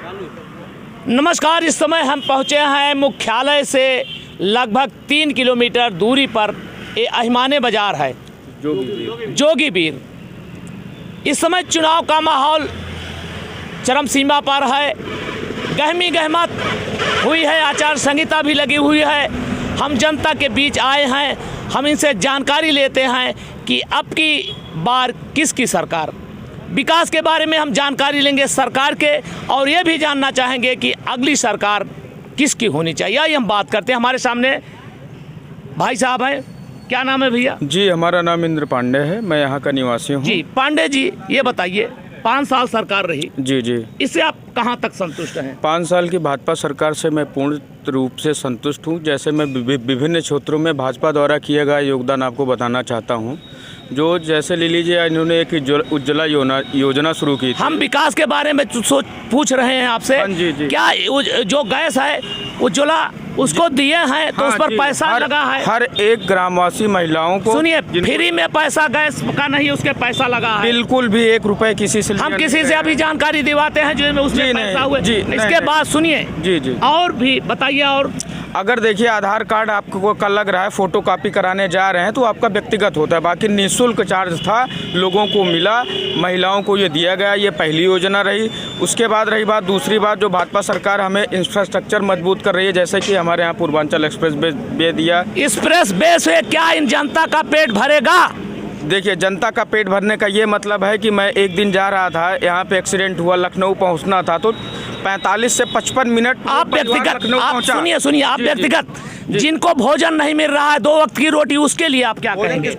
नमस्कार, इस समय हम पहुंचे हैं मुख्यालय से लगभग 3 किलोमीटर दूरी पर ये अहिमाने बाजार है, जोगीबीर। इस समय चुनाव का माहौल चरम सीमा पर है, गहमी गहमत हुई है, आचार संहिता भी लगी हुई है। हम जनता के बीच आए हैं, हम इनसे जानकारी लेते हैं कि अब की बार किसकी सरकार। विकास के बारे में हम जानकारी लेंगे सरकार के, और ये भी जानना चाहेंगे कि अगली सरकार किसकी होनी चाहिए। आइए हम बात करते हैं। हमारे सामने भाई साहब हैं, क्या नाम है भैया? जी, हमारा नाम इंद्र पांडे है, मैं यहाँ का निवासी हूँ। जी पांडे जी, ये बताइए 5 साल सरकार रही, जी, इससे आप कहाँ तक संतुष्ट हैं? 5 साल की भाजपा सरकार से मैं पूर्ण रूप से संतुष्ट हूँ। जैसे मैं विभिन्न क्षेत्रों में भाजपा द्वारा किया गया योगदान आपको बताना चाहता हूँ। जो जैसे ले लीजिए, इन्होंने एक उज्ज्वला योजना शुरू की थी। हम विकास के बारे में पूछ रहे हैं आपसे। जी। क्या जो गैस है उज्ज्वला उसको दिए हैं तो उस पर पैसा लगा है? हर एक ग्रामवासी महिलाओं को, सुनिए, फ्री में पैसा गैस का नहीं, उसके पैसा लगा है। बिल्कुल भी 1 रुपए किसी से हम किसी से अभी जानकारी दिवाते हैं जो उसमें पैसा हुए। इसके बाद सुनिए जी और भी बताइए। और अगर देखिए, आधार कार्ड आपको कल लग रहा है, फोटो कॉपी कराने जा रहे हैं तो आपका व्यक्तिगत होता है, बाकी निःशुल्क चार्ज था, लोगों को मिला, महिलाओं को ये दिया गया। ये पहली योजना रही। उसके बाद रही बात, दूसरी बात, जो भाजपा सरकार हमें इंफ्रास्ट्रक्चर मजबूत कर रही है, जैसे कि हमारे यहाँ पूर्वांचल एक्सप्रेस वे दिया। एक्सप्रेस वे से क्या इन जनता का पेट भरेगा? देखिए, जनता का पेट भरने का ये मतलब है कि मैं एक दिन जा रहा था, यहाँ पे एक्सीडेंट हुआ, लखनऊ पहुँचना था, तो 45 से 55 मिनट आप व्यक्तिगत सुनिए आप व्यक्तिगत जिनको भोजन नहीं मिल रहा है, 2 वक्त की रोटी, उसके लिए आप क्या करेंगे?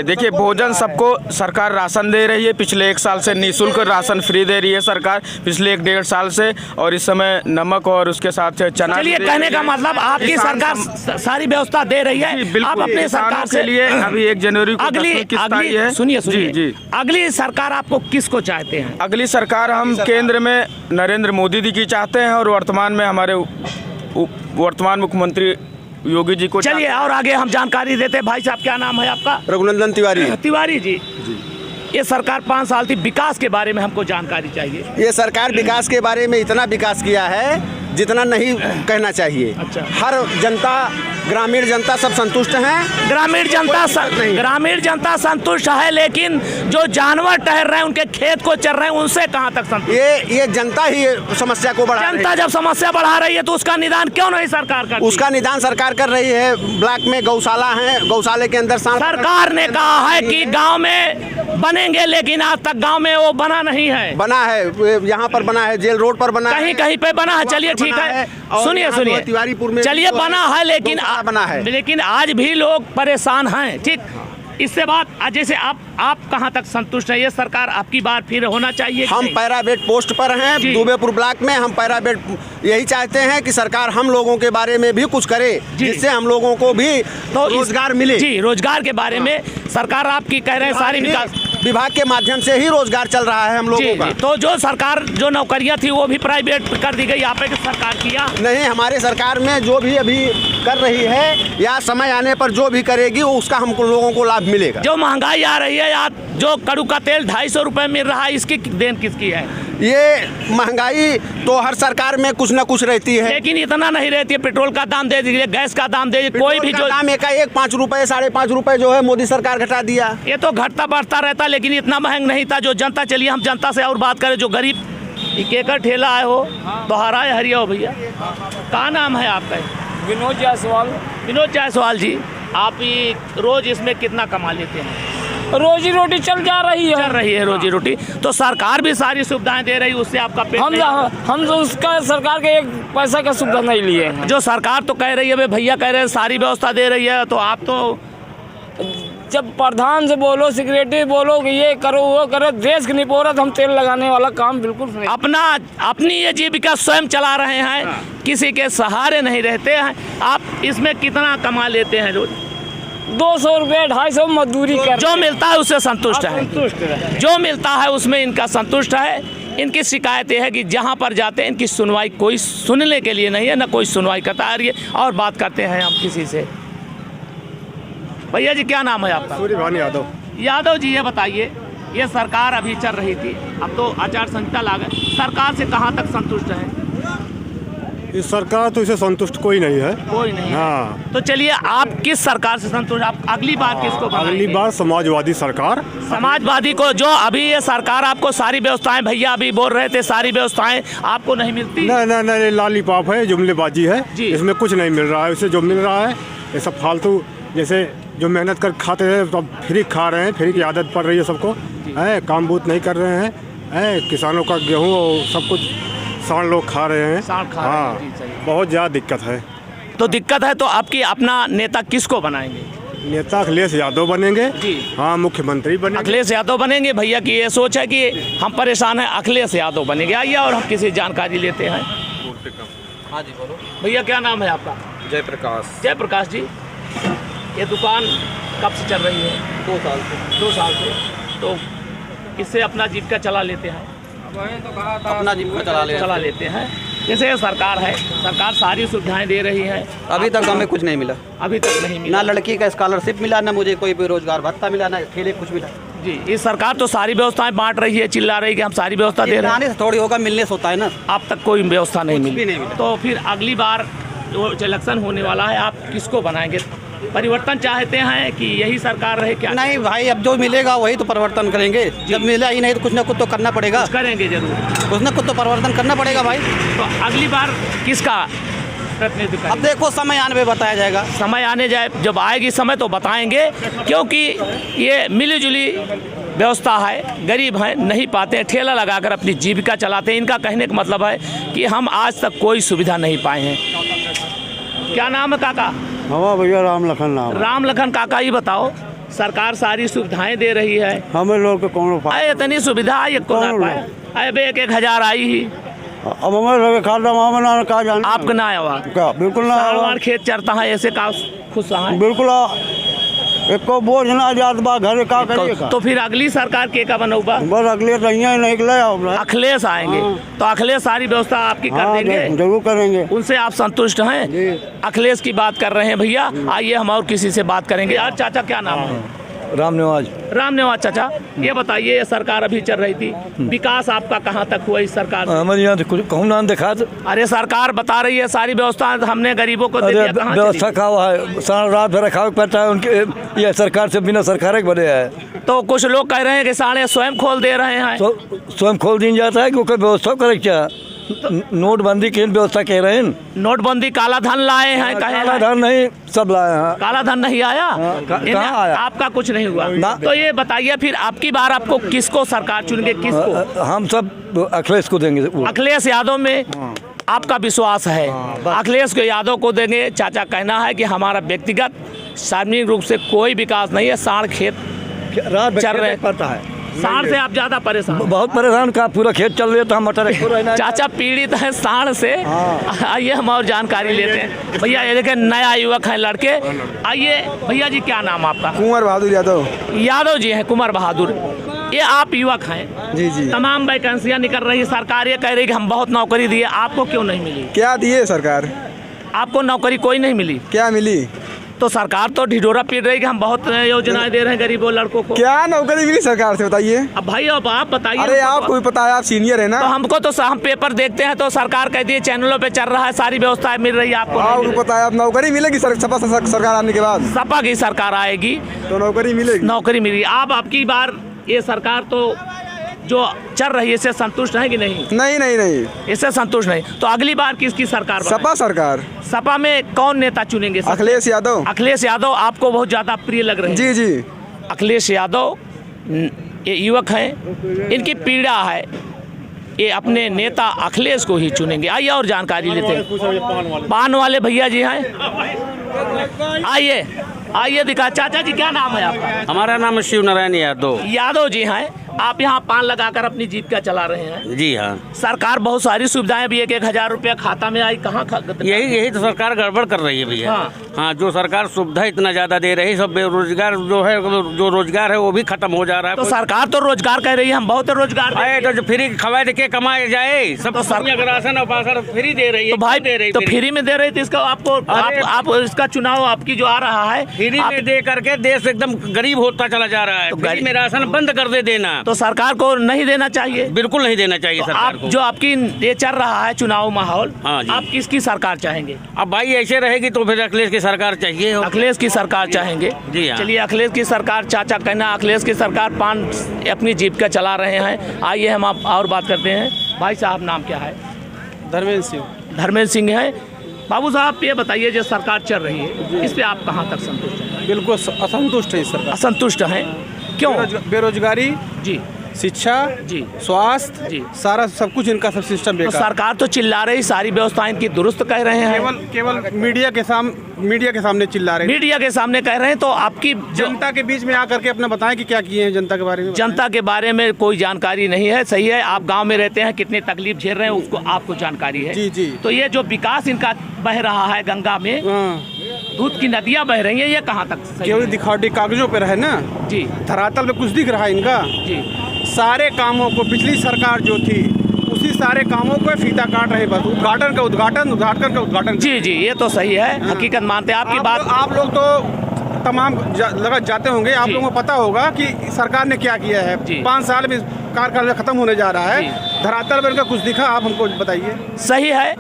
देखिए, भोजन सबको सरकार राशन दे रही है। पिछले 1 साल से निःशुल्क राशन फ्री दे रही है सरकार, पिछले 1-1.5 साल से। और इस समय नमक और उसके साथ चना। चलिए, कहने का मतलब आपकी सरकार सारी व्यवस्था दे रही है। आप अपने सरकार के लिए अभी 1 जनवरी को अगली सुनिए अगली सरकार आपको किसको चाहते हैं? अगली सरकार हम केंद्र में नरेंद्र मोदी जी की चाहते हैं, और वर्तमान में हमारे वर्तमान मुख्यमंत्री योगी जी को। चलिए और आगे हम जानकारी देते हैं। भाई साहब, क्या नाम है आपका? रघुनंदन तिवारी जी। ये सरकार 5 साल थी, विकास के बारे में हमको जानकारी चाहिए। ये सरकार विकास के बारे में इतना विकास किया है जितना नहीं कहना चाहिए। अच्छा। हर जनता, ग्रामीण जनता सब संतुष्ट हैं। ग्रामीण जनता संतुष्ट है, लेकिन जो जानवर टहर रहे हैं, उनके खेत को चर रहे हैं, उनसे कहां तक संतुष्ट? ये जनता ही समस्या को बढ़ा रही है। जनता जब समस्या बढ़ा रही है तो उसका निदान क्यों नहीं सरकार करती? उसका निदान सरकार कर रही है। ब्लॉक में गौशाला है, गौशाले के अंदर सरकार ने कहा है कि गाँव में बनेंगे, लेकिन आज तक गाँव में वो बना नहीं है। बना है, यहाँ पर बना है, जेल रोड पर बना है, कहीं पे बना है। चलिए ठीक है, सुनिए तिवारीपुर में चलिए बना है, लेकिन आज भी लोग परेशान हैं। ठीक, इससे बात जैसे आप कहां तक संतुष्ट है? ये सरकार आपकी बार फिर होना चाहिए? हम पैराबेट पोस्ट पर हैं दुबेपुर ब्लॉक में। हम पैराबेट यही चाहते हैं कि सरकार हम लोगों के बारे में भी कुछ करे, जिससे हम लोगों को भी तो रोजगार मिले। जी, रोजगार के बारे में सरकार आपकी कह रहे हैं सारी विकास विभाग के माध्यम से ही रोजगार चल रहा है हम लोगों का। तो जो सरकार जो नौकरियां थी वो भी प्राइवेट कर दी गई, आप सरकार किया नहीं। हमारे सरकार में जो भी अभी कर रही है या समय आने पर जो भी करेगी उसका हम लोगों को लाभ मिलेगा। जो महंगाई आ रही है या जो कड़ू का तेल 250 रुपए मिल रहा है, इसकी देन किसकी है? ये महंगाई तो हर सरकार में कुछ न कुछ रहती है, लेकिन इतना नहीं रहती है। पेट्रोल का दाम दे दीजिए, गैस का दाम दे दीजिए, कोई भी जो दाम एक 5 रुपए 5.5 रुपए जो है मोदी सरकार घटा दिया। ये तो घटता बढ़ता रहता, लेकिन इतना महंग नहीं था जो जनता। चलिए हम जनता से और बात करें। जो गरीब केकर ठेला आए हो तो हराए हरिया हो भैया, क्या नाम है आपका? विनोद जायसवाल जी, आप रोज इसमें कितना कमा लेते हैं? रोजी रोटी चल रही है रोजी रोटी। तो सरकार भी सारी सुविधाएं दे रही है, उससे आपका पेट हम तो उसका सरकार के 1 पैसा का सुविधा नहीं लिए हैं। जो सरकार तो कह रही है, भैया कह रहे हैं सारी व्यवस्था दे रही है, तो आप तो जब प्रधान से बोलो, सेक्रेटरी बोलो कि ये करो वो करो, देश की नहीं पो रहा तो हम तेल लगाने वाला काम बिल्कुल नहीं। अपनी ये जीविका स्वयं चला रहे हैं, किसी के सहारे नहीं रहते हैं। आप इसमें कितना कमा लेते हैं रोज? 200 रुपये 250 मजदूरी कर, जो मिलता है उससे संतुष्ट है। जो मिलता है उसमें इनका संतुष्ट है। इनकी शिकायत यह है कि जहाँ पर जाते हैं इनकी सुनवाई कोई सुनने के लिए नहीं है, ना कोई सुनवाई करता है। और बात करते हैं हम किसी से। भैया जी, क्या नाम है आपका? सूर्यभान यादव जी, ये बताइए, ये सरकार अभी चल रही थी, अब तो आचार संहिता लागू सरकार से कहाँ तक संतुष्ट है? इस सरकार तो इसे संतुष्ट कोई नहीं है। कोई नहीं है। हाँ, तो चलिए, आप किस सरकार से संतुष्ट? आप अगली बार किसको बनाएंगे? अगली बार समाजवादी सरकार। समाजवादी को। जो अभी ये सरकार आपको सारी व्यवस्थाएं, भैया अभी बोल रहे थे सारी व्यवस्थाएं आपको नहीं मिलती। नहीं, लॉलीपॉप है, जुमलेबाजी है जी। इसमें कुछ नहीं मिल रहा है। इसे जो मिल रहा है ये सब फालतू, जैसे जो मेहनत कर खाते हैं तो फ्री खा रहे हैं, फ्री की आदत पड़ रही है सबको, है काम बूत नहीं कर रहे हैं, किसानों का गेहूँ और सब कुछ सांड लोग खा रहे हैं। सांड खा रहे हैं, हाँ, जी, सही। बहुत ज़्यादा दिक्कत है। तो दिक्कत है, तो आपकी अपना नेता किसको बनाएंगे? नेता अखिलेश यादव बनेंगे। जी। हाँ, मुख्यमंत्री बनेंगे। अखिलेश यादव बनेंगे। भैया की ये सोच है कि हम परेशान हैं, अखिलेश यादव बनेंगे। आइए और हम किसी जानकारी लेते हैं। हाँ जी बोलो। भैया क्या नाम है आपका? जयप्रकाश। जयप्रकाश जी, ये दुकान कब से चल रही है? 2 साल से। 2 साल से। तो इससे अपना जीविका चला लेते हैं? अपना जीविका चला लेते हैं। जैसे सरकार है, सरकार सारी सुविधाएं दे रही है। अभी तक हमें कुछ नहीं मिला। अभी तक नहीं मिला। ना लड़की का स्कॉलरशिप मिला, ना मुझे कोई बेरोजगार भत्ता मिला, ना खेले कुछ मिला। जी, इस सरकार तो सारी व्यवस्थाएं बांट रही है, चिल्ला रही है कि हम सारी व्यवस्था दे रहे हैं। से थोड़ी होगा, मिलने से होता है ना। अब तक कोई व्यवस्था नहीं कुछ भी मिली। नहीं मिला। तो फिर अगली बार जो इलेक्शन होने वाला है, आप किसको बनाएंगे? परिवर्तन चाहते हैं कि यही सरकार रहे? क्या नहीं भाई, अब जो मिलेगा वही तो परिवर्तन करेंगे। जब मिला ही नहीं तो कुछ ना कुछ तो करना पड़ेगा। कुछ करेंगे जरूर। कुछ ना कुछ तो परिवर्तन करना पड़ेगा भाई। तो अगली बार किसका प्रतिनिधित्व अब करेंगे? देखो, समय आने पे बताया जाएगा। समय आने जाए, जब आएगी समय तो बताएंगे, क्योंकि ये मिली जुली व्यवस्था है। गरीब हैं, नहीं पाते हैं, ठेला लगाकर अपनी जीविका चलाते हैं। इनका कहने का मतलब है कि हम आज तक कोई सुविधा नहीं पाए हैं। क्या नाम है काका? हमारा भैया राम लखन नाम है। राम लखन काका, ये बताओ, सरकार सारी सुविधाएं दे रही है, हमें लोग को कौन अरे इतनी सुविधा ये को ना पाए। अब 1,000 आई ही, अब हमें लोग खाता हमें ना कहा जाना आपका ना आवा क्या? बिल्कुल ना सालवार खेत चरता है, ऐसे का खुश है। बिल्कुल एक को बोझ ना जात बा घर का करिएगा। तो फिर अगली सरकार के का बनौबा? बस अगले तो यहाँ नहीं निकले। अखिलेश आएंगे तो अखिलेश सारी व्यवस्था आपकी कर देंगे? जरूर करेंगे। उनसे आप संतुष्ट हैं? अखिलेश की बात कर रहे हैं भैया। आइए हम और किसी से बात करेंगे। यार चाचा क्या नाम है? राम निवाज। राम निवाज चाचा, ये बताइए, ये सरकार अभी चल रही थी, विकास आपका कहाँ तक हुआ इस सरकार से? हमारे यहाँ कुछ कहूँ ना देखा। अरे सरकार बता रही है सारी व्यवस्था हमने गरीबों को दे दिया, कहाँ चली? व्यवस्था का हुआ है, सारा रात भर रखा पड़ता है उनके। ये सरकार से बिना सरकार के बने है। तो कुछ लोग कह रहे हैं कि साढ़े स्वयं खोल दे रहे हैं। तो स्वयं खोल दी जाता है क्योंकि व्यवस्था करे क्या? नोटबंदी की व्यवस्था कह रहे हैं। नोटबंदी, काला धन लाए हैं, कहे काला धन नहीं, सब लाए हैं। काला धन नहीं आया? कहाँ आया? आपका कुछ नहीं हुआ? तो ये बताइए फिर आपकी बार आपको किसको सरकार चुनेंगे? किसको? हम सब अखिलेश को देंगे। अखिलेश यादव में आपका विश्वास है? अखिलेश को यादव को देंगे। चाचा कहना है कि हमारा व्यक्तिगत सार्वजनिक रूप से कोई विकास नहीं है, सांड खेत चल रहे पड़ता है। सांड से आप ज्यादा परेशान? बहुत परेशान का, पूरा खेत चल रही है तो हम मटर चाचा पीड़ित है सांड से। आइए हम और जानकारी लेते हैं। भैया ये देखें, नया युवक है लड़के। आइए भैया जी, क्या नाम आपका? कुंवर बहादुर यादव। यादव जी हैं, कुंवर बहादुर। ये आप युवक हैं? जी जी। तमाम वैकेंसियां निकल रही है, सरकार ये कह रही है कि हम बहुत नौकरी दिए, आपको क्यों नहीं मिली? क्या दिए सरकार? आपको नौकरी कोई नहीं मिली? क्या मिली? तो सरकार तो ढिढोरा पीट रही है कि हम बहुत योजनाएं दे रहे हैं गरीबों लड़कों को। क्या नौकरी मिली सरकार से बताइए? अब भाई अब आप बताइए। अरे आपको भी पता है, आप सीनियर है ना। तो हमको तो हम पेपर देखते हैं तो सरकार कहती है चैनलों पे चल रहा है, सारी व्यवस्थाएं मिल रही है, आपको नहीं मिल आपको पता है, अब नौकरी मिलेगी सपा सरकार आने के बाद। रही। सपा की सरकार आएगी तो नौकरी मिलेगी। नौकरी मिली। आप आपकी बार ये सरकार तो जो चल रही है इससे संतुष्ट है कि नहीं? नहीं नहीं नहीं, इससे संतुष्ट नहीं। तो अगली बार किसकी सरकार बनाएं? सपा सरकार। सपा में कौन नेता चुनेंगे? अखिलेश यादव। अखिलेश यादव आपको बहुत ज्यादा प्रिय लग रहे हैं? जी जी। अखिलेश यादव ये युवक हैं, इनकी पीड़ा है, ये अपने नेता अखिलेश को ही चुनेंगे। आइए और जानकारी लेते हैं। पान वाले भैया जी हैं, आइए आइए दिखा। चाचा जी क्या नाम है आपका? हमारा नाम शिव नारायण यादव। यादव जी हैं, आप यहाँ पान लगाकर अपनी जीविका चला रहे हैं? जी हाँ। सरकार बहुत सारी सुविधाएं भी, 1,000 रुपया खाता में आई, कहाँ यही तो सरकार गड़बड़ कर रही है भैया। हाँ, हाँ, जो सरकार सुविधा इतना ज्यादा दे रही, सब बेरोजगार जो है, जो रोजगार है वो भी खत्म हो जा रहा है। तो सरकार तो रोजगार कह रही है, हम बहुत रोजगार दे रही है। तो जो फ्री खवाए के कमाए जाए, सब राशन और पासन फ्री दे रही है। तो भाई दे रही तो फ्री में दे रही थी, इसका आपको आप इसका चुनाव आपकी जो आ रहा है फ्री में दे करके देश एकदम गरीब होता चला जा रहा है। तो फ्री में राशन बंद कर देना, तो सरकार को नहीं देना चाहिए, बिल्कुल नहीं देना चाहिए सरकार को। जो आपकी ये चल रहा है चुनाव माहौल, हाँ जी। आप किसकी सरकार चाहेंगे? अब भाई ऐसे रहेगी तो फिर अखिलेश की सरकार चाहिए। अखिलेश की सरकार चाहेंगे। जी हाँ। चलिए, अखिलेश की सरकार, चाचा कहना अखिलेश की सरकार पान अपनी जीविका चला रहे हैं। आइए हम आप और बात करते हैं। भाई साहब, नाम क्या है? धर्मेंद्र सिंह। धर्मेंद्र सिंह है। बाबू साहब, ये बताइए, जो सरकार चल रही है इस पे आप कहाँ तक संतुष्ट हैं? बिल्कुल असंतुष्ट है सरकार। असंतुष्ट हैं, क्यों? बेरोजगारी जी, शिक्षा जी, स्वास्थ्य जी, सारा सब कुछ इनका सब सिस्टम तो बेकार। सरकार तो चिल्ला रही, सारी व्यवस्था इनकी दुरुस्त कह रहे हैं, केवल मीडिया के सामने चिल्ला रहे हैं। मीडिया के सामने कह रहे हैं। तो आपकी जनता के बीच में आकर के अपना बताएं कि क्या किए हैं जनता के बारे में। जनता के बारे में कोई जानकारी नहीं है। सही है, आप गांव में रहते हैं, कितनी तकलीफ झेल रहे हैं उसको आपको जानकारी है। जी जी। तो ये जो विकास इनका बह रहा है गंगा में, दूध की नदियां बह रही हैं, ये कहाँ तक सही केवल है? दिखावटी कागजों पे रहे ना, जी धरातल में कुछ दिख रहा है इनका। जी, सारे कामों को पिछली सरकार जो थी उसी सारे कामों को फीता काट रहे, बस उद्घाटन का उद्घाटन। जी जी, ये तो सही है, हकीकत मानते हैं आपकी बात। आप लोग तो तमाम जगह जाते होंगे, आप लोगों को पता होगा कि सरकार ने क्या किया है। 5 साल में कार्यकाल खत्म होने जा रहा है, धरातल में इनका कुछ दिखा? आप हमको बताइए। सही है,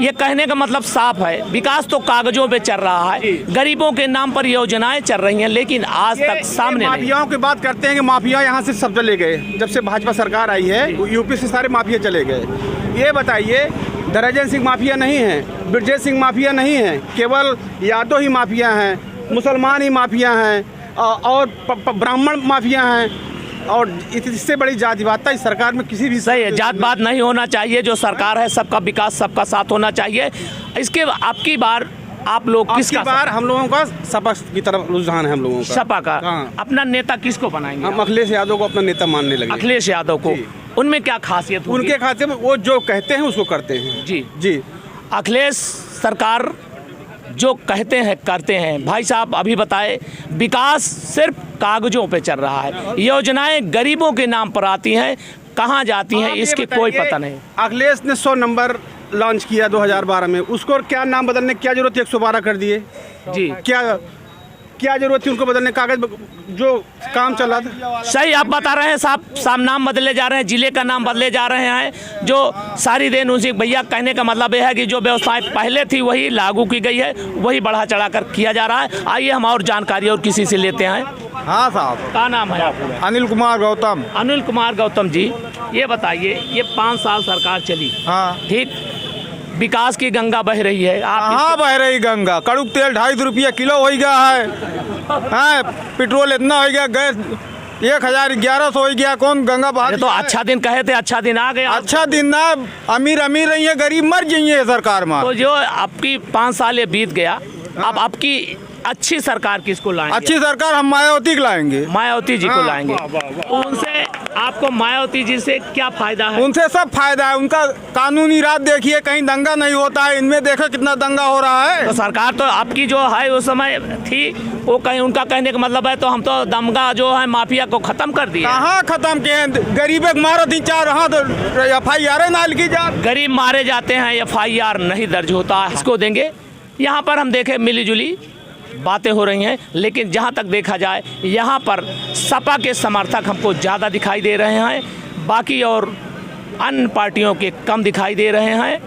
ये कहने का मतलब साफ है, विकास तो कागजों पे चल रहा है, गरीबों के नाम पर योजनाएं चल रही हैं, लेकिन आज तक सामने नहीं। माफियाओं की बात करते हैं कि माफिया यहाँ से सब चले गए। जब से भाजपा सरकार आई है यूपी से सारे माफिया चले गए। ये बताइए, धर्मेंद्र सिंह माफिया नहीं है, ब्रजेश सिंह माफिया नहीं है, केवल यादव ही माफिया हैं, मुसलमान ही माफिया हैं और ब्राह्मण माफिया हैं। और इससे बड़ी जातिवादता इस सरकार में किसी भी। सही है, जात बात नहीं होना चाहिए। जो सरकार है सबका विकास सबका साथ होना चाहिए। इसके आपकी बार आप लोग किसका? बार हम लोगों का सपा की तरफ रुझान है। हम लोगों का सपा का। हाँ। अपना नेता किसको बनाएंगे? हम अखिलेश यादव को अपना नेता मानने लगे। अखिलेश यादव को। उनमें क्या खासियत होगी? उनके खाते में वो जो कहते हैं उसको करते हैं। जी जी। अखिलेश सरकार जो कहते हैं करते हैं। भाई साहब अभी बताए, विकास सिर्फ कागजों पे चल रहा है, योजनाएं गरीबों के नाम पर आती हैं, कहाँ जाती हैं इसकी कोई पता नहीं। अखिलेश ने 100 नंबर लॉन्च किया 2012 में, उसको क्या नाम बदलने की क्या जरूरत थी? 112 कर दिए। जी, क्या जरूरत थी उनको बदलने? कागज जो काम चल रहा था। सही आप बता रहे हैं साहब, साहब नाम बदले जा रहे हैं, जिले का नाम बदले जा रहे हैं, जो सारी देन उसी। भैया कहने का मतलब यह है कि जो व्यवस्थाएं पहले थी वही लागू की गई है, वही बढ़ा चढ़ा कर किया जा रहा है। आइए हम और जानकारी और किसी से लेते हैं। हाँ साहब, क्या नाम है आपका? अनिल कुमार गौतम। अनिल कुमार गौतम जी, ये बताइए, ये 5 साल सरकार चली, हाँ ठीक, विकास की गंगा बह रही है, आप कहाँ बह रही गंगा? कड़क तेल 250 रुपया किलो हो गया है, पेट्रोल इतना हो गया, गैस 1100 हो गया। कौन गंगा बहा? तो अच्छा दिन कहे थे, अच्छा दिन आ गया। अच्छा दिन ना, अमीर रही है, गरीब मर जाइए सरकार में। तो जो आपकी 5 साल ये बीत गया, अब आपकी अच्छी सरकार किसको लाएंगे? अच्छी सरकार हम मायावती को लाएंगे। मायावती जी को लाएंगे। उनसे आपको मायावती जी से क्या फायदा है? उनसे सब फायदा है। उनका कानूनी राज देखिए, कहीं दंगा नहीं होता है। इनमें देखो कितना दंगा हो रहा है। तो सरकार तो आपकी जो है उस समय थी, वो कहीं उनका कहने का मतलब है तो हम तो दंगा जो है माफिया को खत्म कर दिया। कहाँ खत्म किए? गरीब मारो 3-4 हाँ तो FIR ना लिखी जाए। गरीब मारे जाते हैं, FIR नहीं दर्ज होता है। इसको देंगे। यहाँ पर हम देखें मिली जुली बातें हो रही हैं, लेकिन जहाँ तक देखा जाए यहाँ पर सपा के समर्थक हमको ज़्यादा दिखाई दे रहे हैं, बाकी और अन्य पार्टियों के कम दिखाई दे रहे हैं।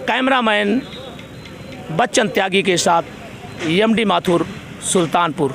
कैमरामैन बच्चन त्यागी के साथ MD माथुर, सुल्तानपुर।